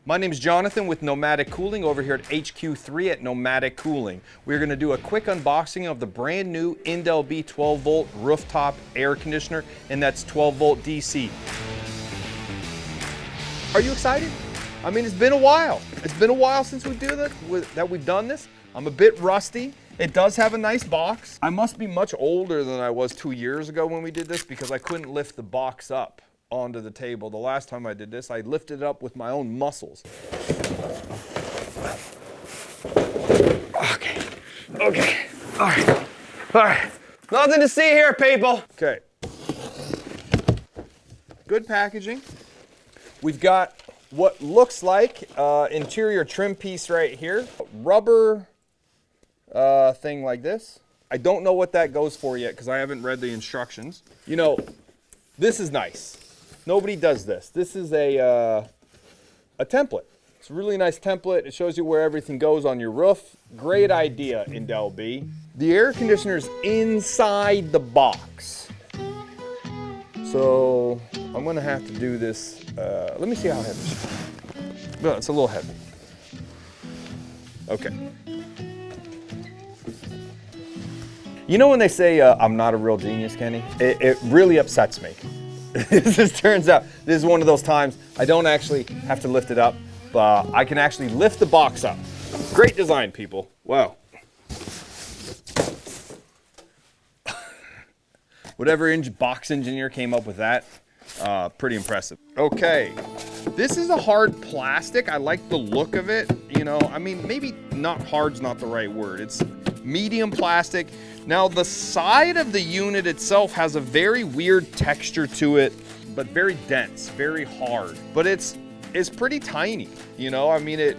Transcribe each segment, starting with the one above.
My name is Jonathan with Nomadic Cooling over here at HQ3 at Nomadic Cooling. We're going to do a quick unboxing of the brand new Indel B 12 volt rooftop air conditioner, and that's 12 volt DC. Are you excited? I mean, it's been a while. It's been a while since we've done this. I'm a bit rusty. It does have a nice box. I must be much older than I was 2 years ago when we did this because I couldn't lift the box up onto the table. The last time I did this, I lifted it up with my own muscles. Okay, all right. Nothing to see here, people. Okay. Good packaging. We've got what looks like interior trim piece right here. Rubber thing like this. I don't know what that goes for yet because I haven't read the instructions. You know, this is nice. Nobody does this. This is a template. It's a really nice template. It shows you where everything goes on your roof. Great idea, Indel B. The air conditioner's inside the box. So I'm gonna have to do this. Let me see how heavy it is. No, it's a little heavy. Okay. You know when they say, I'm not a real genius, Kenny? It really upsets me. This turns out, this is one of those times I don't actually have to lift it up, but I can actually lift the box up. Great design, people. Wow. Whatever box engineer came up with that, pretty impressive. Okay, this is a hard plastic. I like the look of it. You know, I mean, maybe not hard's not the right word. It's medium plastic. Now the side of the unit itself has a very weird texture to it, but very dense, very hard. But it's pretty tiny, you know? I mean, it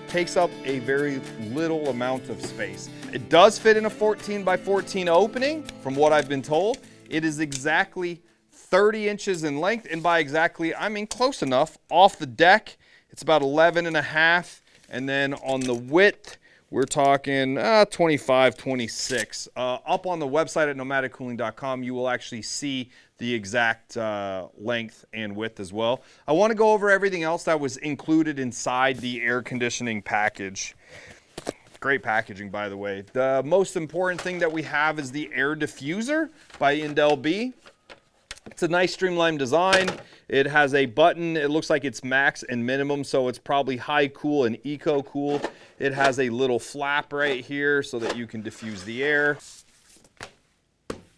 takes up a very little amount of space. It does fit in a 14 by 14 opening, from what I've been told. It is exactly 30 inches in length, and by exactly, I mean close enough. Off the deck, it's about 11 and a half, and then on the width, we're talking 25, 26. Up on the website at nomadiccooling.com, you will actually see the exact length and width as well. I want to go over everything else that was included inside the air conditioning package. Great packaging, by the way. The most important thing that we have is the air diffuser by Indel B. It's a nice streamlined design. It has a button. It looks like it's max and minimum, so it's probably high cool and eco cool. It has a little flap right here so that you can diffuse the air.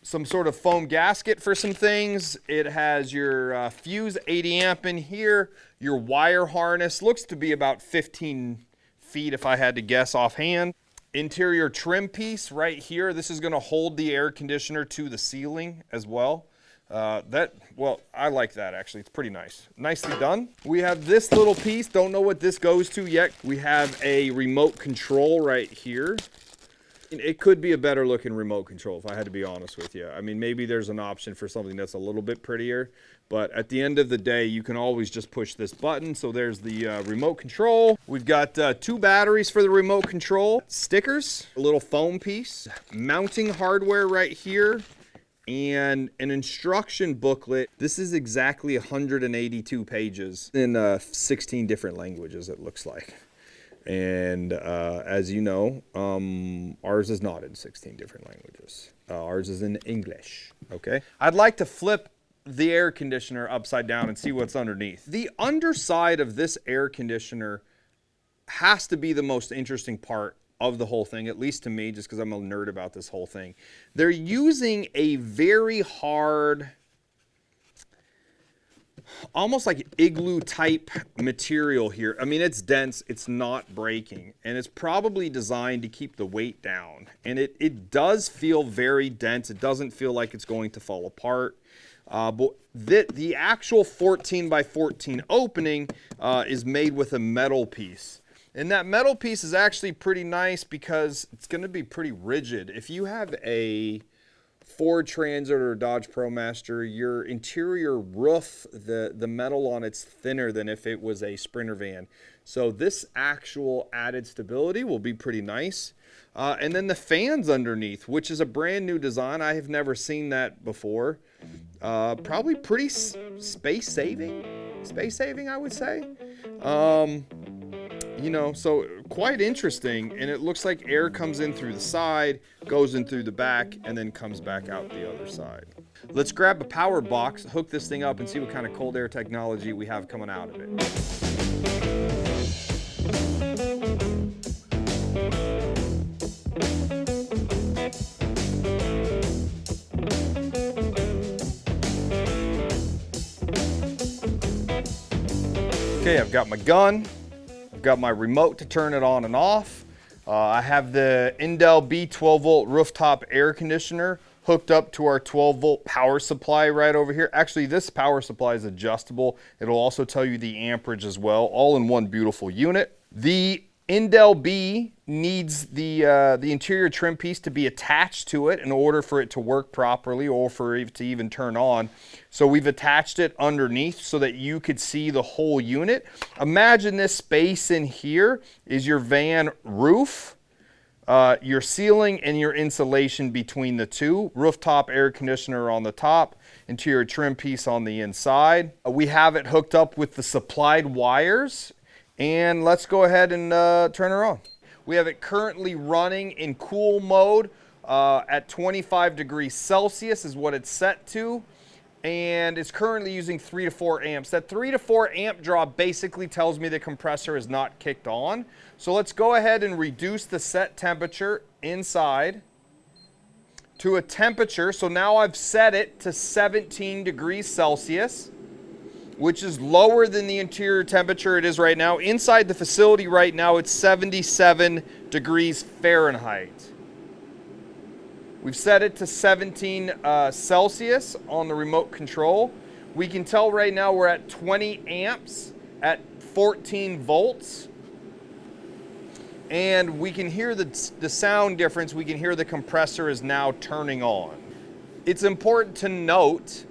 Some sort of foam gasket for some things. It has your fuse 80 amp in here. Your wire harness looks to be about 15 feet if I had to guess offhand. Interior trim piece right here. This is going to hold the air conditioner to the ceiling as well. Well, I like that actually. It's pretty nice. Nicely done. We have this little piece. Don't know what this goes to yet. We have a remote control right here. It could be a better looking remote control if I had to be honest with you. I mean, maybe there's an option for something that's a little bit prettier, but at the end of the day, you can always just push this button. So there's the remote control. We've got 2 batteries for the remote control, stickers, a little foam piece, mounting hardware right here, and an instruction booklet. This is exactly 182 pages in 16 different languages, it looks like. And as you know, ours is not in 16 different languages. Ours is in English, okay? I'd like to flip the air conditioner upside down and see what's underneath. The underside of this air conditioner has to be the most interesting part of the whole thing, at least to me, just because I'm a nerd about this whole thing. They're using a very hard, almost like igloo type material here. I mean, it's dense, it's not breaking, and it's probably designed to keep the weight down. And it does feel very dense. It doesn't feel like it's going to fall apart. But the actual 14 by 14 opening is made with a metal piece. And that metal piece is actually pretty nice because it's going to be pretty rigid. If you have a Ford Transit or Dodge ProMaster, your interior roof, the metal on it's thinner than if it was a Sprinter van. So this actual added stability will be pretty nice. And then the fans underneath, which is a brand new design. I have never seen that before. Probably pretty space saving. space saving, I would say. You know, so quite interesting. And it looks like air comes in through the side, goes in through the back, and then comes back out the other side. Let's grab a power box, hook this thing up, and see what kind of cold air technology we have coming out of it. Okay, I've got my gun, I've got my remote to turn it on and off. I have the Indel B 12 volt rooftop air conditioner hooked up to our 12 volt power supply right over here. Actually, this power supply is adjustable. It'll also tell you the amperage as well, all in one beautiful unit. The Indel B needs the interior trim piece to be attached to it in order for it to work properly or for it to even turn on. So we've attached it underneath so that you could see the whole unit. Imagine this space in here is your van roof, your ceiling and your insulation between the two. Rooftop air conditioner on the top, interior trim piece on the inside. We have it hooked up with the supplied wires. And let's go ahead and turn her on. We have it currently running in cool mode at 25 degrees Celsius is what it's set to. And it's currently using 3 to 4 amps. That 3 to 4 amp draw basically tells me the compressor is not kicked on. So let's go ahead and reduce the set temperature inside to a temperature. So now I've set it to 17 degrees Celsius, which is lower than the interior temperature it is right now. Inside the facility right now, it's 77 degrees Fahrenheit. We've set it to 17 Celsius on the remote control. We can tell right now we're at 20 amps at 14 volts. And we can hear the sound difference. We can hear the compressor is now turning on. It's important to note,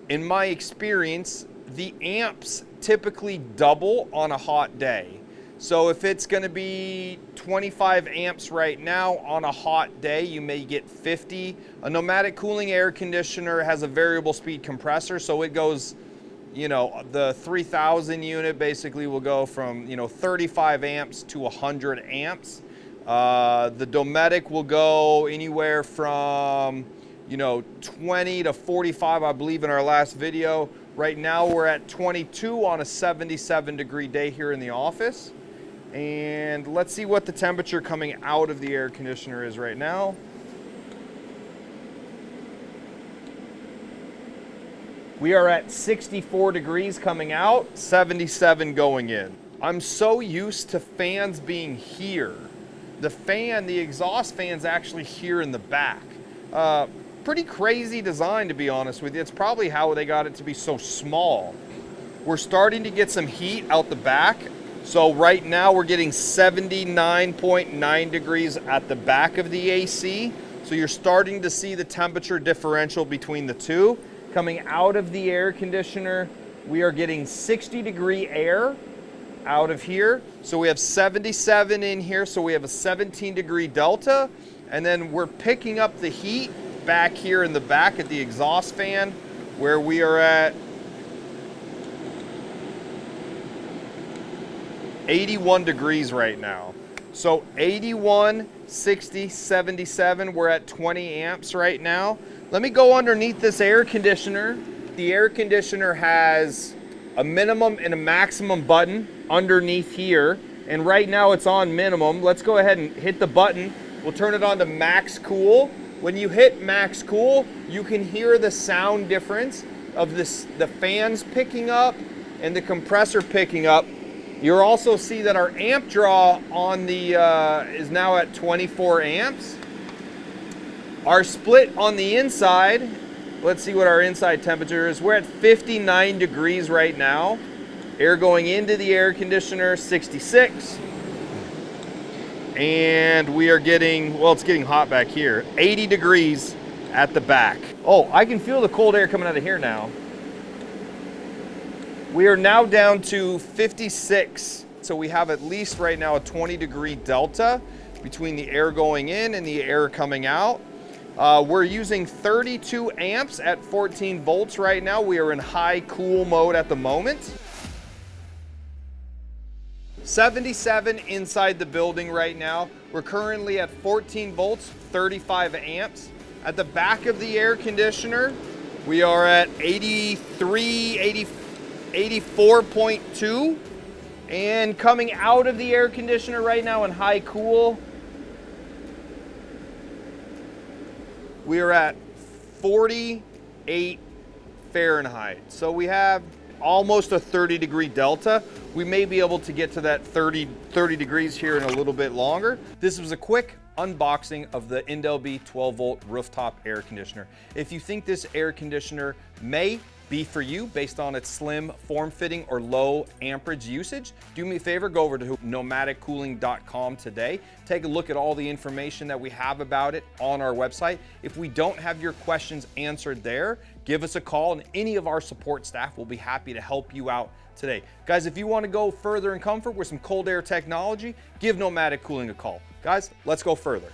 in my experience, the amps typically double on a hot day. So if it's going to be 25 amps right now on a hot day, you may get 50. A Nomadic Cooling air conditioner has a variable speed compressor, so it goes, you know, the 3000 unit basically will go from, you know, 35 amps to 100 amps. The Nomadic will go anywhere from, you know, 20 to 45, I believe, in our last video. Right now we're at 22 on a 77 degree day here in the office. And let's see what the temperature coming out of the air conditioner is right now. We are at 64 degrees coming out, 77 going in. I'm so used to fans being here. The exhaust fan's actually here in the back. Pretty crazy design, to be honest with you. It's probably how they got it to be so small. We're starting to get some heat out the back. So right now we're getting 79.9 degrees at the back of the AC. So you're starting to see the temperature differential between the two. Coming out of the air conditioner, we are getting 60 degree air out of here. So we have 77 in here. So we have a 17 degree delta. And then we're picking up the heat back here in the back at the exhaust fan, where we are at 81 degrees right now. So 81, 60, 77, we're at 20 amps right now. Let me go underneath this air conditioner. The air conditioner has a minimum and a maximum button underneath here. And right now it's on minimum. Let's go ahead and hit the button. We'll turn it on to max cool. When you hit max cool, you can hear the sound difference of this, the fans picking up and the compressor picking up. You'll also see that our amp draw on the is now at 24 amps. Our split on the inside, let's see what our inside temperature is. We're at 59 degrees right now. Air going into the air conditioner, 66. And we are getting, well, it's getting hot back here, 80 degrees at the back. Oh, I can feel the cold air coming out of here now. We are now down to 56. So we have at least right now a 20 degree delta between the air going in and the air coming out. We're using 32 amps at 14 volts right now. We are in high cool mode at the moment. 77 inside the building right now. We're currently at 14 volts, 35 amps. At the back of the air conditioner, we are at 84.2. And coming out of the air conditioner right now in high cool, we are at 48 Fahrenheit. So we have almost a 30-degree delta. We may be able to get to that 30 degrees here in a little bit longer. This was a quick unboxing of the indel 12-volt rooftop air conditioner. If you think this air conditioner may be for you based on its slim form fitting or low amperage usage, do me a favor, go over to nomadiccooling.com today. Take a look at all the information that we have about it on our website. If we don't have your questions answered there, give us a call and any of our support staff will be happy to help you out today. Guys, if you want to go further in comfort with some cold air technology, give Nomadic Cooling a call. Guys, let's go further.